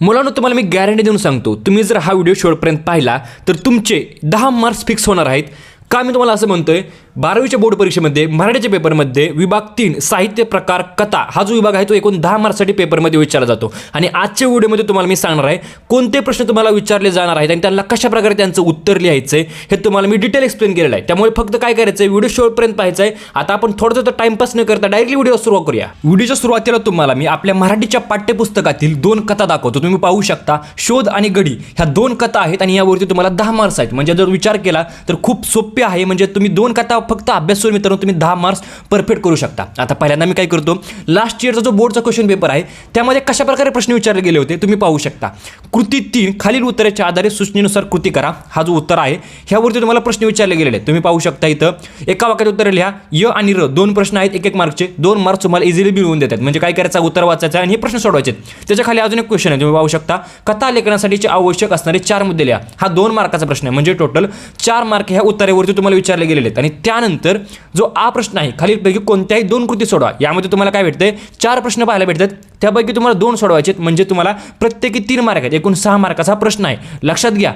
मुलांनो, तुम्हाला मी गॅरंटी देऊन सांगतो, तुम्ही जर हा व्हिडिओ शेवटपर्यंत पाहिला तर तुमचे 10 मार्क्स फिक्स होणार आहेत. का मी तुम्हाला असं म्हणतोय, 12वीच्या बोर्ड परीक्षेमध्ये मराठीच्या पेपरमध्ये विभाग 3 साहित्य प्रकार कथा हा जो विभाग आहे तो एकूण 10 मार्क्ससाठी पेपरमध्ये विचारला जातो. आणि आजच्या व्हिडिओमध्ये तुम्हाला मी सांगणार आहे कोणते प्रश्न तुम्हाला विचारले जाणार आहेत आणि त्यांना कशा प्रकारे त्यांचं उत्तर लिहायचं आहे हे तुम्हाला मी डिटेल एक्सप्लेन केलेलं आहे. त्यामुळे फक्त काय करायचं आहे, व्हिडिओ शेवटपर्यंत पाहायचा आहे. आता आपण थोडंसं तर टाइमपास न करता डायरेक्टली व्हिडिओ सुरू करूया. व्हिडिओच्या सुरुवातीला तुम्हाला मी आपल्या मराठीच्या पाठ्यपुस्तकातील 2 कथा दाखवतो. तुम्ही पाहू शकता, शोध आणि गडी ह्या 2 कथा आहेत आणि यावरती तुम्हाला 10 मार्क्स आहेत. म्हणजे जर विचार केला तर खूप सोपे आहे. म्हणजे तुम्ही 2 कथा फक्त अभ्यास करून मित्रांनो तुम्ही 10 मार्क्स परफेक्ट करू शकता. आता पहिल्यांदा मी काय करतो, लास्ट इयरचा जो बोर्डचा क्वेश्चन पेपर आहे त्यामध्ये कशा प्रकारे प्रश्न विचारले गेले होते तुम्ही पाहू शकता. कृती 3 खालील उत्तराच्या आधारे सूचनेनुसार कृती करा हा जो उत्तर आहे ह्यावरती तुम्हाला प्रश्न विचारले गेलेले आहेत. तुम्ही पाहू शकता इथं एका वाक्यात उत्तर लिहा. य आणि र 2 प्रश्न आहेत, 1-1 मार्कचे. 2 मार्क्स तुम्हाला इझिली मिळवून देतात. म्हणजे काय करायचं, उत्तर वाचायचं आणि हे प्रश्न सोडवायचे. त्याच्या खाली अजून एक क्वेश्चन आहे, तुम्ही पाहू शकता कथा लेखनासाठीचे आवश्यक असणारे 4 मुद्दे लिहा. हा 2 मार्काचा प्रश्न आहे. म्हणजे टोटल 4 मार्क ह्या उत्तरावरती तुम्हाला विचारले गेलेले आहेत. आणि त्यानंतर जो आ प्रश्न आहे, खालीलपैकी कोणत्याही 2 कृती सोडवा. यामध्ये तुम्हाला काय भेटते, 4 प्रश्न पाहायला भेटतात. त्यापैकी तुम्हाला 2 सोडवायचे. म्हणजे तुम्हाला प्रत्येकी 3 मार्क आहेत. एकूण 6 मार्काचा प्रश्न आहे. लक्षात घ्या,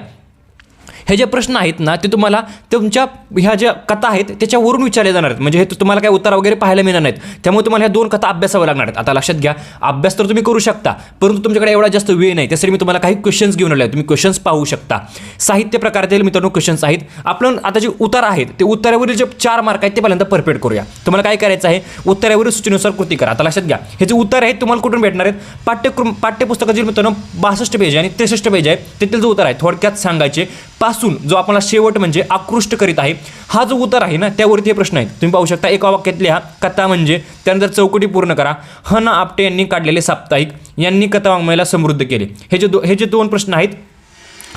हे जे प्रश्न आहेत ना ते तुम्हाला तुमच्या ह्या ज्या कथा आहेत त्याच्यावरून विचारले जाणार आहेत. म्हणजे हे तुम्हाला काय उत्तर वगैरे पाहायला मिळणार नाहीत. त्यामुळे तुम्हाला ह्या 2 कथा अभ्यासाव्या लागणार आहेत. आता लक्षात घ्या, अभ्यास तर तुम्ही करू शकता, परंतु तुमच्याकडे एवढा जास्त वेळ नाही. त्यासाठी मी तुम्हाला काही क्वेश्चन्स घेऊन आले. तुम्ही क्वेश्चन्स पाहू शकता. साहित्य प्रकारातील मित्रांनो क्वेश्चन्स आहेत. आपण आता जे उत्तर आहेत ते उत्तरावरील जे 4 मार्क आहेत ते पहिल्यांदा परफेक्ट करूया. तुम्हाला काय करायचं आहे, उत्तरावरील सूचनेनुसार कृती करा. आता लक्षात घ्या, हे जे उत्तर आहेत तुम्हाला कुठून भेटणार आहेत, पाठ्यपुस्तकातील मित्रांनो 62 पेज आणि 63 पेज आहे. तेथील जो उत्तर आहे थोडक्यात सांगायचे पासून जो आपला शेवट म्हणजे आकृष्ट करीत आहे हा जो उत्तर आहे ना त्यावरती हे प्रश्न आहेत. तुम्ही पाहू शकता, एका वाक्यात लिहा कथा म्हणजे, त्यानंतर चौकटी पूर्ण करा. ह. आपटे यांनी काढलेले साप्ताहिक यांनी कथा वाङ्मयाला समृद्ध केले. हे जे 2 प्रश्न आहेत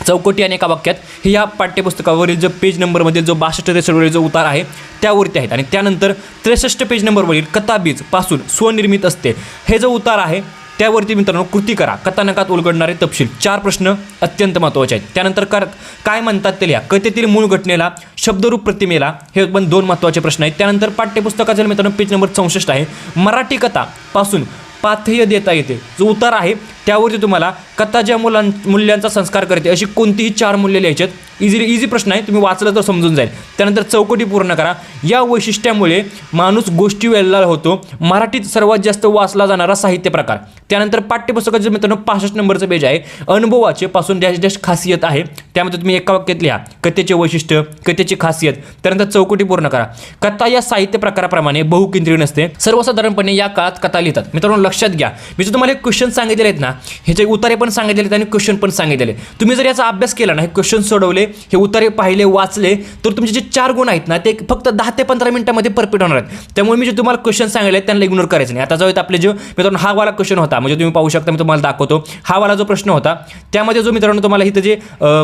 चौकटी आणि एका वाक्यात, हे या पाठ्यपुस्तकावरील जो पेज नंबरमधील जो 62-63 जो उतार आहे त्यावरती आहेत. आणि त्यानंतर 63 पेज नंबरवरील कथाबीज पासून स्वनिर्मित असते हे जो उतार आहे त्यावरती मित्रांनो कृती करा. कथानकात उलगडणारे तपशील 4 प्रश्न अत्यंत महत्त्वाचे आहेत. त्यानंतर काय म्हणतात ते लिहा. कथेतील मूळ घटनेला शब्दरूप प्रतिमेला हे पण 2 महत्त्वाचे प्रश्न आहेत. त्यानंतर पाठ्यपुस्तकातील मित्रांनो पेज नंबर 64 आहे. मराठी कथा पासून पाथेय देता येते जो उतार आहे त्यावरती तुम्हाला कथा ज्या मूल्यांचा संस्कार करते अशी कोणतीही 4 मूल्ये लिहायची आहेत. इझी प्रश्न आहे, तुम्ही वाचलं तर समजून जाईल. त्यानंतर चौकटी पूर्ण करा. या वैशिष्ट्यामुळे माणूस गोष्टी वेल्हाळ होतो. मराठीत सर्वात जास्त वाचला जाणारा साहित्य प्रकार. त्यानंतर पाठ्यपुस्तकाचे मित्रांनो 65 नंबरचं पेज आहे. अनुभवाचे पासून डॅश खासियत आहे. त्यामध्ये तुम्ही एका वाक्यात लिहा कथेचे वैशिष्ट्य, कथेची खासियत. त्यानंतर चौकटी पूर्ण करा. कथा या साहित्य प्रकाराप्रमाणे बहुकेंद्रीय नसते. सर्वसाधारणपणे या काळात कथा लिहितात. मित्रांनो लक्षात घ्या, मी जर तुम्हाला क्वेश्चन सांगितले आहेत ना, ह्याचे उत्तरे पण सांगितले आहेत आणि क्वेश्चन पण सांगितले. तुम्ही जर याचा अभ्यास केला ना, हे क्वेश्चन सोडवले, हे उत्तरे पाहिले, वाचले, तर तुमचे जे 4 गुण आहेत ना ते फक्त 10 ते 15 मिनिटांमध्ये परफेक्ट होणार आहेत. त्यामुळे मी जे तुम्हाला क्वेश्चन सांगितले आहेत त्यांना इग्नोर करायचं नाही. आता जो आपले जो मित्रांनो हा वाला क्वेश्चन होता, म्हणजे तुम्ही पाहू शकता, मी तुम्हाला दाखवतो. हा वाला जो प्रश्न होता त्यामध्ये जो मित्रांनो तुम्हाला इथं जे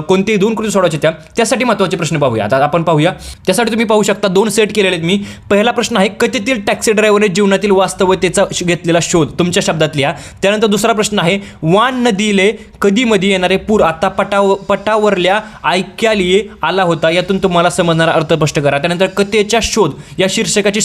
कोणतेही 2 कृती सोडवायच्या त्यासाठी महत्त्वाचे प्रश्न पाहूया. आता आपण पाहूया. त्यासाठी तुम्ही पाहू शकता 2 सेट केलेले आहेत मी. पहिला प्रश्न आहे कथेतील टॅक्सी ड्रायव्हरने जीवनातील वास्तवतेचा घेतलेला शोध तुमच्या शब्दात लिहा. त्यानंतर दुसरा प्रश्न आहे वान नदीले कधी मध्ये येणारे पूर आता पटावरल्या ऐक्यालिये आला होता यातून तुम्हाला समजणारा अर्थ स्पष्ट करा. त्यानंतर कथेच्या शोध या शीर्षकाची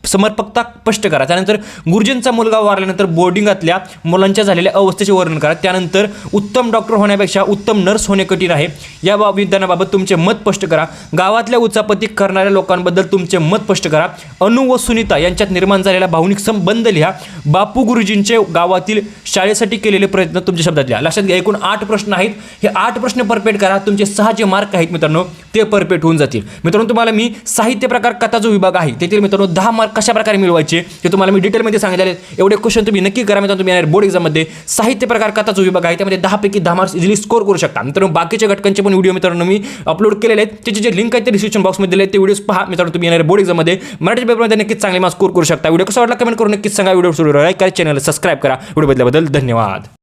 समर्पकता स्पष्ट करा. त्यानंतर गुरुजींचा मुलगा वारल्यानंतर बोर्डिंगातल्या मुलांच्या झालेल्या अवस्थेचे वर्णन करा. त्यानंतर उत्तम डॉक्टर होण्यापेक्षा उत्तम नर्स होणे कठीण आहे या विधानाबाबत तुमचे मत स्पष्ट करा. गावातल्या उचापती करणाऱ्या लोकांबद्दल तुमचे मत स्पष्ट करा. अनु व सुनीता यांच्यात निर्माण झालेला भावनिक संबंध लिहा. बापू गुरुजींचे गावातील शाळेसाठी केलेले प्रयत्न तुमच्या शब्दात लिहा. लक्षात घ्या, एकूण 8 प्रश्न आहेत. हे 8 प्रश्न परफेक्ट करा. तुमचे 6 जे मार्क आहेत मित्रांनो ते परफेक्ट होऊन जातील. मित्रांनो तुम्हाला मी साहित्य प्रकार कथा जो विभाग आहे तेथील मित्रांनो 10 मार्क कशा प्रकारे मिळवायचे ते तुम्हाला मी डिटेलमध्ये सांगितले. एवढे क्वेश्चन तुम्ही नक्की करा. मित्रांनो तुम्ही येणार बोर्ड एक्झाममध्ये साहित्य प्रकार कथा जो विभाग आहे त्यामध्ये 10 पैकी 10 मार्क्स इझिली स्कोर करू शकता. मित्रांनो बाकीच्या घटकांचे पण व्हिडिओ मित्रांनो मी अपलोड केलेले आहेत. त्याचे जे लिंक आहे ते डिस्क्रिप्शन बॉक्समध्ये दिले, ते व्हिडिओज पहा. मित्रांनो तुम्ही येणार बोर्ड एक्झाममध्ये मराठी पेपरमध्ये नक्कीच चांगले मार्क्स स्कोर करू शकता. व्हिडिओ कसा वाटला कमेंट करून नक्कीच सांगा. व्हिडिओ सुरू लाईक करा, चॅनल सबस्क्राईब करा. व्हिडिओ बदल्याबद्दल धन्यवाद.